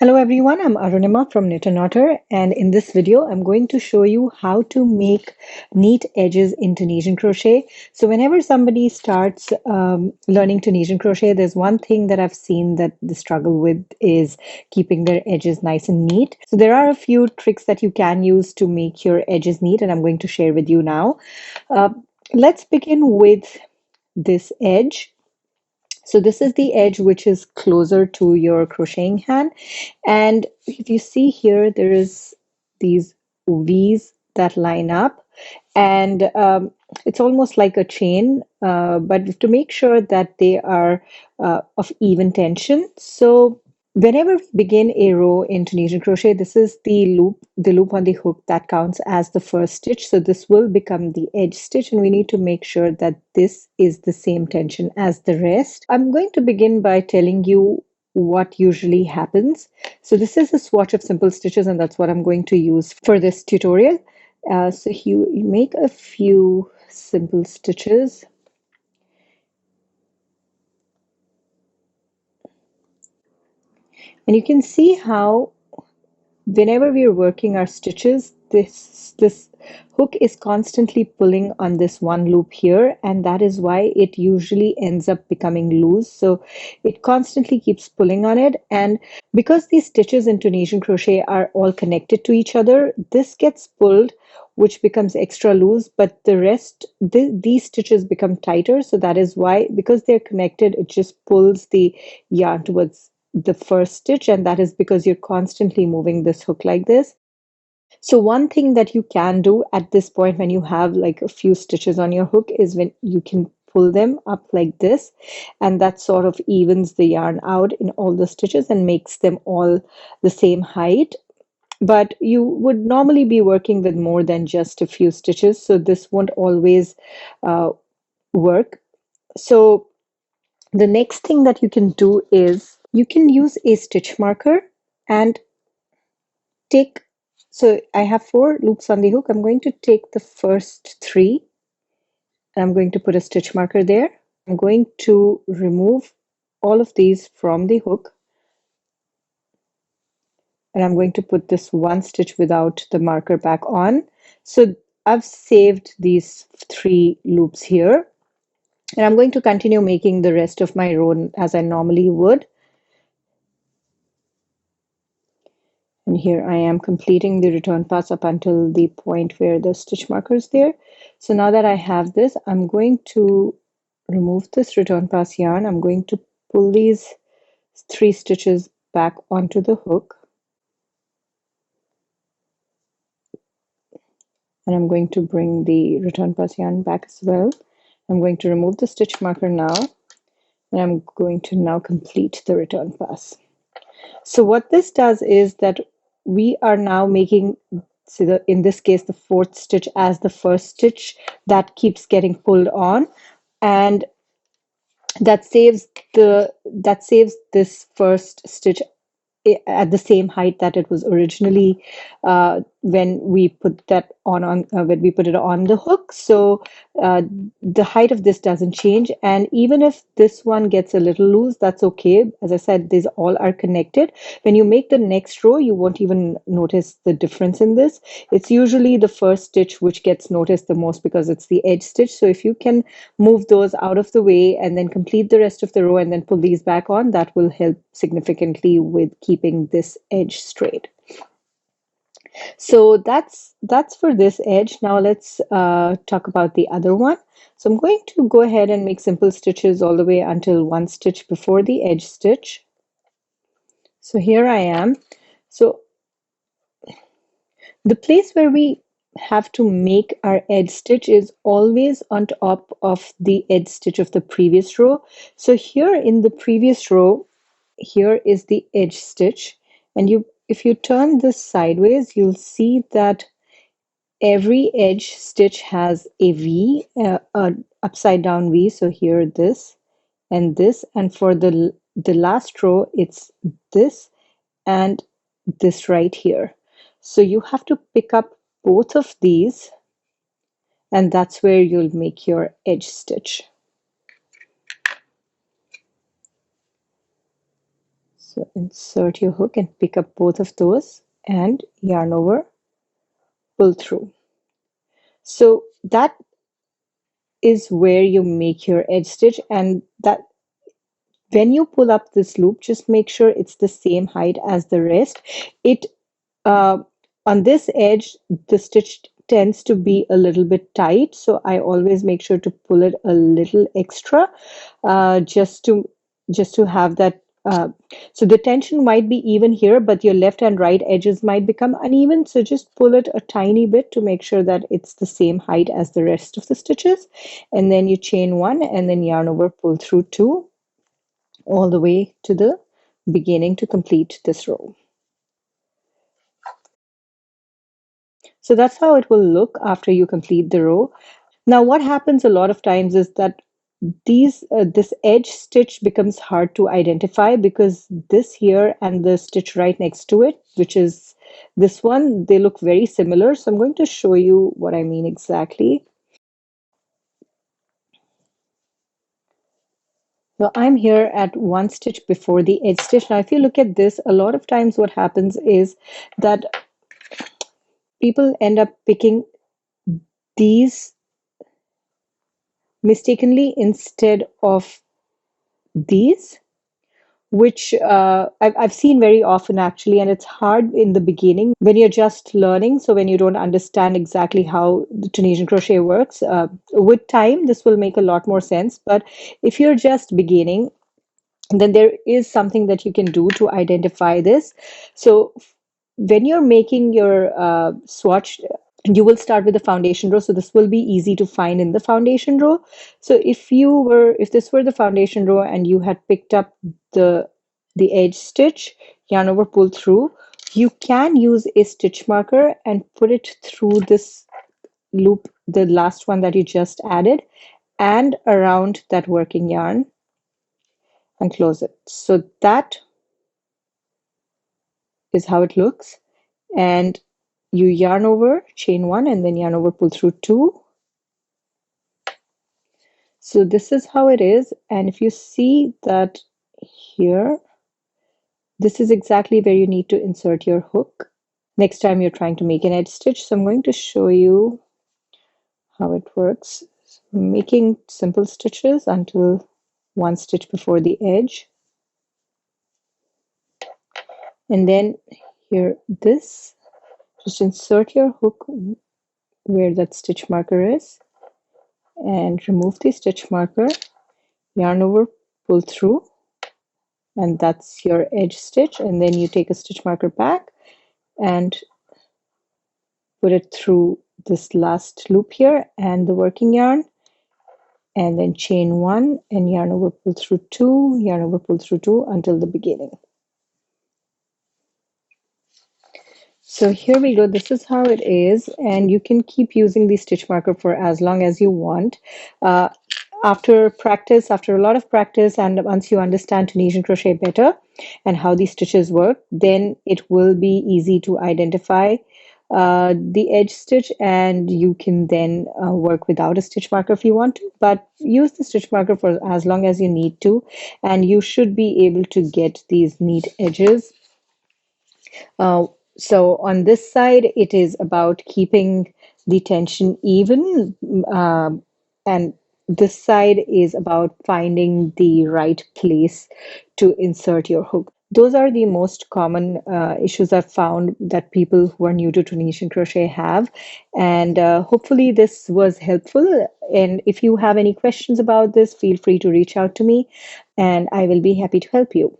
Hello everyone, I'm Arunima from Knit and Otter, and in this video I'm going to show you how to make neat edges in Tunisian crochet. So whenever somebody starts learning Tunisian crochet, there's one thing that I've seen that the struggle with is keeping their edges nice and neat. So there are a few tricks that you can use to make your edges neat, and I'm going to share with you now. Uh, let's begin with this edge. So this is the edge which is closer to your crocheting hand. And if you see here, there is these V's that line up, and it's almost like a chain, but to make sure that they are of even tension. So whenever we begin a row in Tunisian crochet, this is the loop on the hook that counts as the first stitch. So this will become the edge stitch, and we need to make sure that this is the same tension as the rest. I'm going to begin by telling you what usually happens. So this is a swatch of simple stitches, and that's what I'm going to use for this tutorial. So you make a few simple stitches. And you can see how whenever we are working our stitches, this hook is constantly pulling on this one loop here, and that is why it usually ends up becoming loose. So it constantly keeps pulling on it, and because these stitches in Tunisian crochet are all connected to each other, this gets pulled, which becomes extra loose, but the rest, these stitches become tighter. So that is why, because they're connected, it just pulls the yarn towards the first stitch, and that is because you're constantly moving this hook like this. So one thing that you can do at this point when you have like a few stitches on your hook is when you can pull them up like this, and that sort of evens the yarn out in all the stitches and makes them all the same height. But you would normally be working with more than just a few stitches, so this won't always work. So the next thing that you can do is you can use a stitch marker and take, so I have 4 loops on the hook. I'm going to take the first 3 and I'm going to put a stitch marker there. I'm going to remove all of these from the hook, and I'm going to put this one stitch without the marker back on. So I've saved these 3 loops here, and I'm going to continue making the rest of my row as I normally would. And here I am completing the return pass up until the point where the stitch marker is there. So now that I have this, I'm going to remove this return pass yarn. I'm going to pull these 3 stitches back onto the hook. And I'm going to bring the return pass yarn back as well. I'm going to remove the stitch marker now, and I'm going to now complete the return pass. So what this does is that we are now making, so in this case, the 4th stitch as the first stitch that keeps getting pulled on, and that saves this first stitch at the same height that it was originally when we put that on when we put it on the hook. So the height of this doesn't change, and even if this one gets a little loose, that's okay. As I said, these all are connected. When you make the next row, you won't even notice the difference in this. It's usually the first stitch which gets noticed the most because it's the edge stitch. So if you can move those out of the way and then complete the rest of the row and then pull these back on, that will help significantly with keeping this edge straight. So that's for this edge. Now let's talk about the other one. So I'm going to go ahead and make simple stitches all the way until 1 stitch before the edge stitch. So here I am. So the place where we have to make our edge stitch is always on top of the edge stitch of the previous row. So here in the previous row, here is the edge stitch, and if you turn this sideways, you'll see that every edge stitch has a V, an upside down V. So here this, and for the last row, it's this and this right here. So you have to pick up both of these, and that's where you'll make your edge stitch. So insert your hook and pick up both of those and yarn over, pull through. So that is where you make your edge stitch, and that when you pull up this loop, just make sure it's the same height as the rest. It uh, on this edge, the stitch tends to be a little bit tight, so I always make sure to pull it a little extra, just to have that. So the tension might be even here, but your left and right edges might become uneven. So just pull it a tiny bit to make sure that it's the same height as the rest of the stitches. And then you chain one and then yarn over, pull through two, all the way to the beginning to complete this row. So that's how it will look after you complete the row. Now, what happens a lot of times is that this edge stitch becomes hard to identify because this here and the stitch right next to it, which is this one, they look very similar. So I'm going to show you what I mean exactly. So I'm here at one stitch before the edge stitch. Now, if you look at this, a lot of times what happens is that people end up picking these mistakenly instead of these, which I've seen very often actually, and it's hard in the beginning when you're just learning. So when you don't understand exactly how the Tunisian crochet works, with time this will make a lot more sense. But if you're just beginning, then there is something that you can do to identify this. So when you're making your swatch, you will start with the foundation row, so this will be easy to find in the foundation row. So if this were the foundation row and you had picked up the edge stitch, yarn over, pull through, you can use a stitch marker and put it through this loop, the last one that you just added, and around that working yarn, and close it. So that is how it looks. And you yarn over, chain one, and then yarn over, pull through two. So this is how it is. And if you see that here, this is exactly where you need to insert your hook next time you're trying to make an edge stitch. So I'm going to show you how it works. So I'm making simple stitches until one stitch before the edge. And then here, just insert your hook where that stitch marker is and remove the stitch marker, yarn over, pull through, and that's your edge stitch. And then you take a stitch marker back and put it through this last loop here and the working yarn, and then chain one and yarn over, pull through two, yarn over, pull through two until the beginning. So here we go. This is how it is, and you can keep using the stitch marker for as long as you want. After practice, after a lot of practice, and once you understand Tunisian crochet better and how these stitches work, then it will be easy to identify the edge stitch, and you can then work without a stitch marker if you want to, but use the stitch marker for as long as you need to, and you should be able to get these neat edges. So on this side, it is about keeping the tension even, and this side is about finding the right place to insert your hook. Those are the most common issues I've found that people who are new to Tunisian crochet have, and hopefully this was helpful. And if you have any questions about this, feel free to reach out to me, and I will be happy to help you.